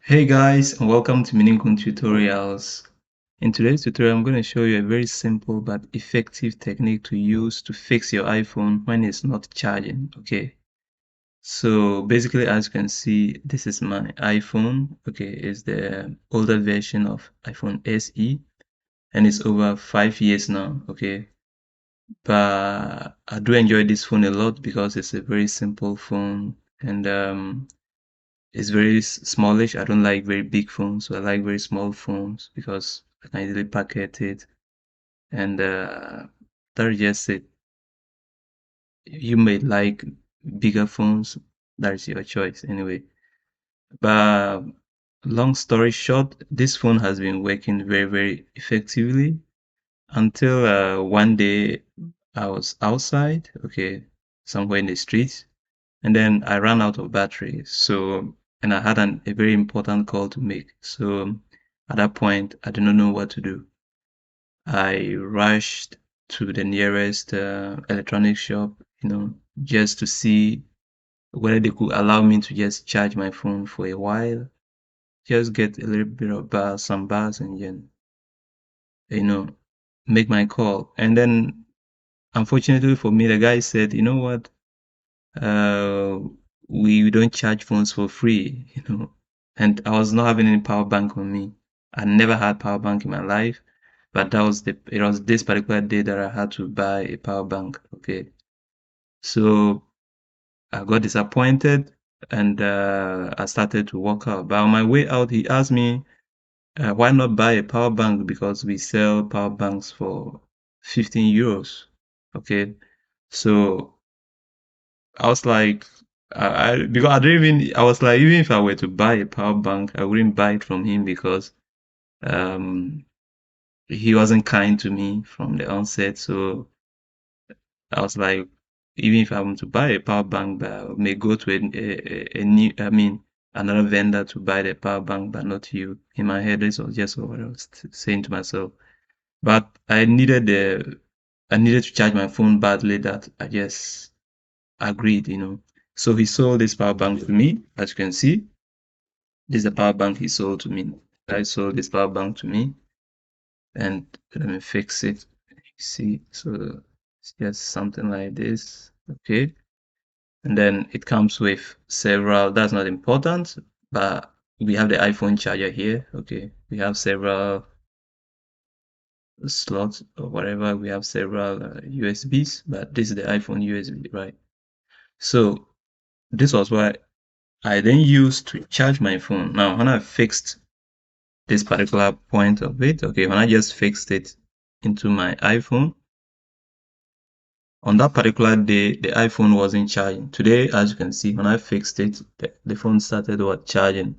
Hey guys, and welcome to Mininkun Tutorials. In today's tutorial, I'm going to show you a very simple but effective technique to use to fix your iPhone when it's not charging. Okay, so basically, as you can see, this is my iPhone. Okay, it's the older version of iPhone SE, and it's over 5 years now. Okay, but I do enjoy this phone a lot because it's a very simple phone, and it's very smallish. I don't like very big phones, so I like very small phones because I can easily packet it. And that's just it. You may like bigger phones. That's your choice anyway. But long story short, this phone has been working very, very effectively until one day I was outside, okay, somewhere in the streets, and then I ran out of battery. So, and I had a very important call to make. So at that point, I did not know what to do. I rushed to the nearest electronic shop, just to see whether they could allow me to just charge my phone for a while, just get a little bit of bars, some bars, and then, you know, make my call. And then, unfortunately for me, the guy said, you know what? uh, we don't charge phones for free. And I was not having any power bank on me. I never had power bank in my life, but it was this particular day that I had to buy a power bank. Okay, so I got disappointed and I started to walk out. But on my way out, he asked me, why not buy a power bank because we sell power banks for 15 euros. Okay, so I was like, because I didn't even, I was like, even if I were to buy a power bank, I wouldn't buy it from him because um, he wasn't kind to me from the onset. So I was like, even if I want to buy a power bank, but I may go to a new, I mean, another vendor to buy the power bank, but not you. In my head, this was just what I was saying to myself. But I needed to charge my phone badly that I just agreed. So he sold this power bank to me, as you can see. This is the power bank he sold to me. I sold this power bank to me, and let me fix it. See, so it's just something like this. Okay. And then it comes with several, that's not important, but we have the iPhone charger here. Okay. We have several slots or whatever. We have several USBs, but this is the iPhone USB, right? So this was what I then used to charge my phone. Now, when I fixed this particular point of it, okay, when I just fixed it into my iPhone, on that particular day, the iPhone wasn't charging. Today, as you can see, when I fixed it, the phone started charging.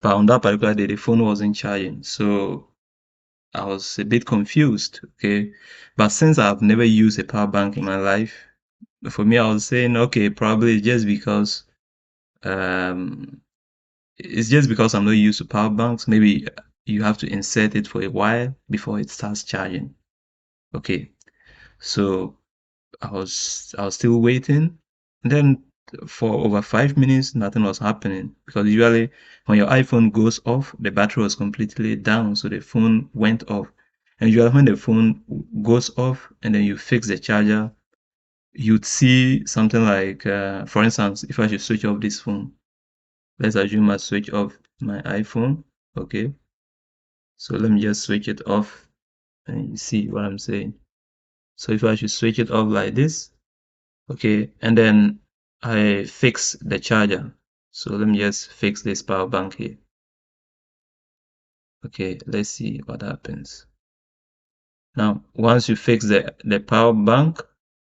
But on that particular day, the phone wasn't charging. So I was a bit confused, okay. But since I've never used a power bank in my life, for me, I was saying, okay, probably just because um it's just because I'm not used to power banks. Maybe you have to insert it for a while before it starts charging. Okay, so I was still waiting, and then for over 5 minutes, nothing was happening because usually when your iPhone goes off, the battery was completely down, so the phone went off. And usually when the phone goes off and then you fix the charger, you'd see something like, for instance, if I should switch off this phone, let's assume I switch off my iPhone. Okay, so let me just switch it off and you see what I'm saying. So if I should switch it off like this, okay, and then I fix the charger. So let me just fix this power bank here. Okay, let's see what happens. Now, once you fix the power bank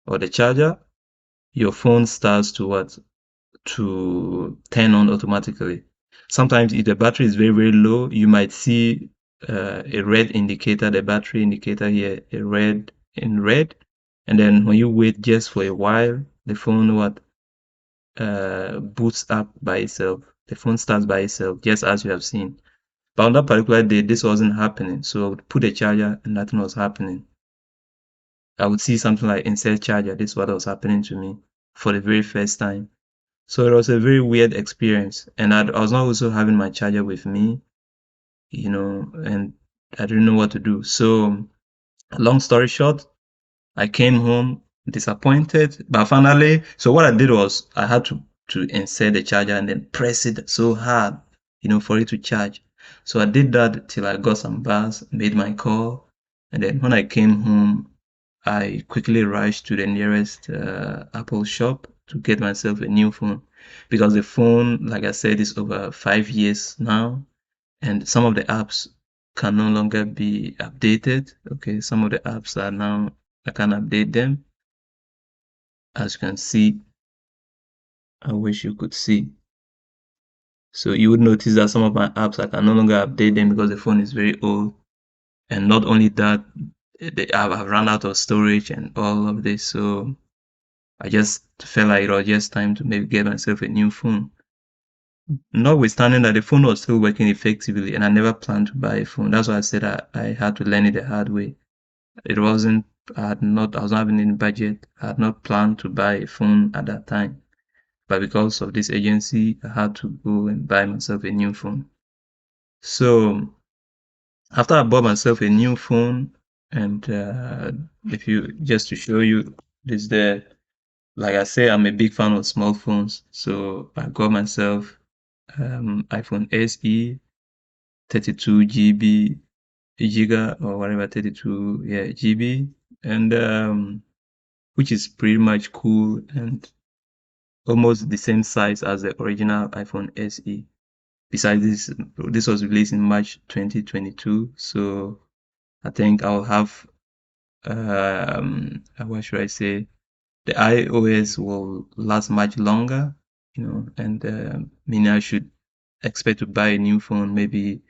or the charger, your phone starts to what? To turn on automatically. Sometimes if the battery is very, very low, you might see a red indicator, the battery indicator here, a red in red. And then when you wait just for a while, the phone boots up by itself. The phone starts by itself, just as you have seen. But on that particular day, this wasn't happening. So I would put a charger and nothing was happening. I would see something like insert charger. This is what was happening to me for the very first time. So it was a very weird experience. And I was not also having my charger with me, and I didn't know what to do. So long story short, I came home disappointed, but finally, so what I did was I had to insert the charger and then press it so hard, for it to charge. So I did that till I got some bars, made my call, and then when I came home, I quickly rushed to the nearest Apple shop to get myself a new phone because the phone, like I said, is over 5 years now, and some of the apps can no longer be updated. Okay, some of the apps are now I can update them. As you can see, I wish you could see. So you would notice that some of my apps I can no longer update them because the phone is very old. And not only that, I've run out of storage and all of this. So I just felt like it was just time to maybe get myself a new phone. Notwithstanding that the phone was still working effectively and I never planned to buy a phone. That's why I said I had to learn it the hard way. It wasn't, I was not having any budget. I had not planned to buy a phone at that time. But because of this agency, I had to go and buy myself a new phone. So after I bought myself a new phone, and if you just to show you this there, like I say, I'm a big fan of small phones. So I got myself iPhone SE, 32 GB, giga or whatever, 32 yeah GB, and which is pretty much cool and almost the same size as the original iPhone SE. Besides this was released in March 2022, so I think I'll have what should I say? The iOS will last much longer, and meaning I should expect to buy a new phone maybe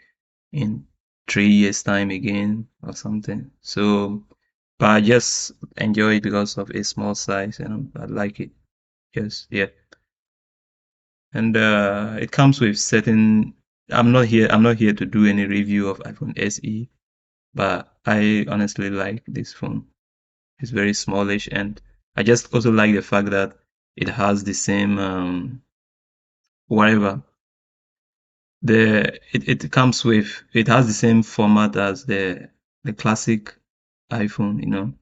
in 3 years time again or something. So, but I just enjoy it because of its small size and I like it. Yes, yeah. And it comes with certain. I'm not here to do any review of iPhone SE, but I honestly like this phone. It's very smallish, and I just also like the fact that it has the same whatever it comes with. It has the same format as the classic iPhone.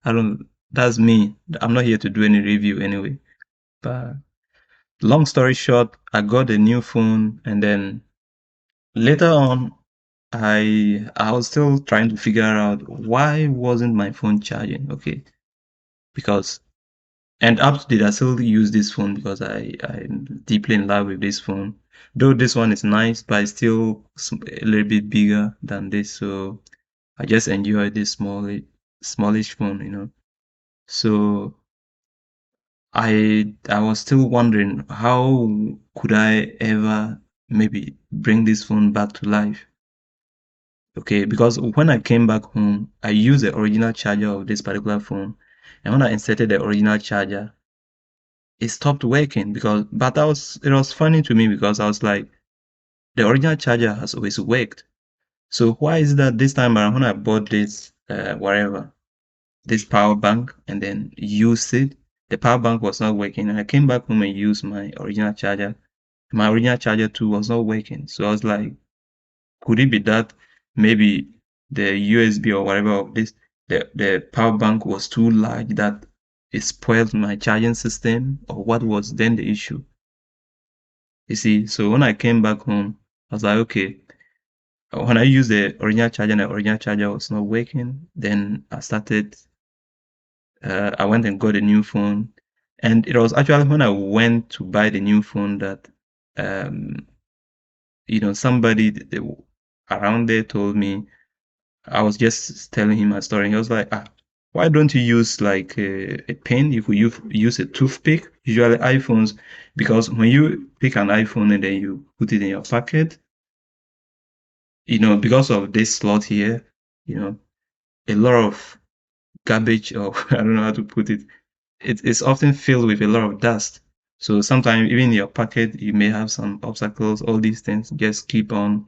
I don't. That's me. I'm not here to do any review anyway. But long story short, I got a new phone, and then later on, I was still trying to figure out why wasn't my phone charging. Okay, because and up to date I still use this phone because I'm deeply in love with this phone. Though this one is nice, but it's still a little bit bigger than this, so I just enjoy this smallish phone. So I was still wondering how could I ever maybe bring this phone back to life. Okay, because when I came back home, I used the original charger of this particular phone. And when I inserted the original charger, it stopped working but it was funny to me because I was like, the original charger has always worked. So why is that this time around when I bought this, this power bank and then used it, the power bank was not working. And I came back home and used my original charger. My original charger too was not working. So I was like, could it be that maybe the USB or whatever of this, the power bank was too large that it spoiled my charging system, or what was then the issue? You see, so when I came back home, I was like, okay, when I used the original charger was not working, then I went and got a new phone. And it was actually when I went to buy the new phone that, um, somebody around there told me. I was just telling him a story. And he was like, why don't you use like a pen? You could use a toothpick. Usually iPhones, because when you pick an iPhone and then you put it in your pocket, because of this slot here, you know, a lot of garbage, or I don't know how to put it, it's often filled with a lot of dust. So sometimes even in your pocket, you may have some obstacles. All these things just keep on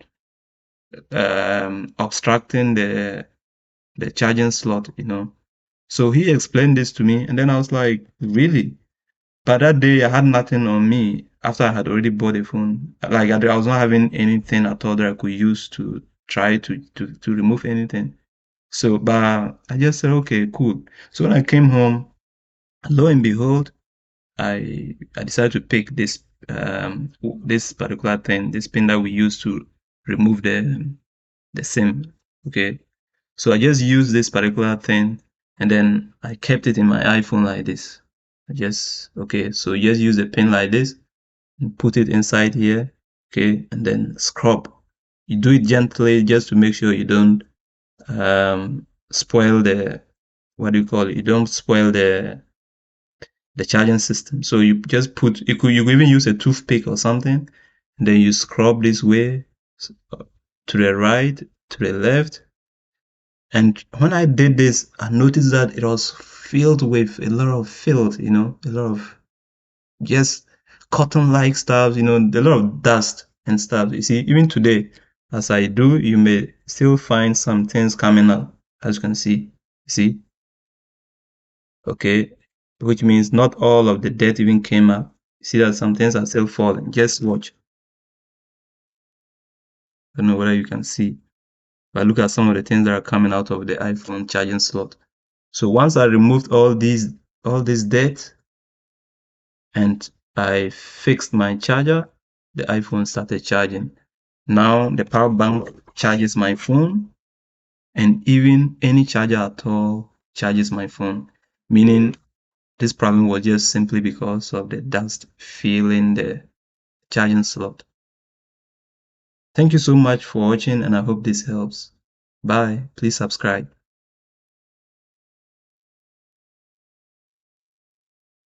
obstructing the charging slot. So he explained this to me, and then I was like, really? But that day I had nothing on me after I had already bought a phone. Like I was not having anything at all that I could use to try to remove anything. So, but I just said, okay, cool. So when I came home, lo and behold, I decided to pick this particular thing, this pin that we use to remove the SIM. Okay. So I just used this particular thing and then I kept it in my iPhone like this. Okay, so you just use the pin like this and put it inside here. Okay, and then scrub. You do it gently just to make sure you don't spoil what do you call it? You don't spoil the charging system. So you just you could even use a toothpick or something, and then you scrub this way to the right, to the left. And when I did this, I noticed that it was filled with a lot of filth, a lot of just cotton-like stuff, a lot of dust and stuff. You see, even today, as I do, you may still find some things coming up, as you can see. You see, okay, which means not all of the dirt even came up. You see that some things are still falling. Just watch. I don't know whether you can see, but look at some of the things that are coming out of the iPhone charging slot. So once I removed all this dirt and I fixed my charger, the iPhone started charging. Now the power bank charges my phone, and even any charger at all charges my phone, meaning this problem was just simply because of the dust filling the charging slot. Thank you so much for watching, and I hope this helps. Bye. Please subscribe.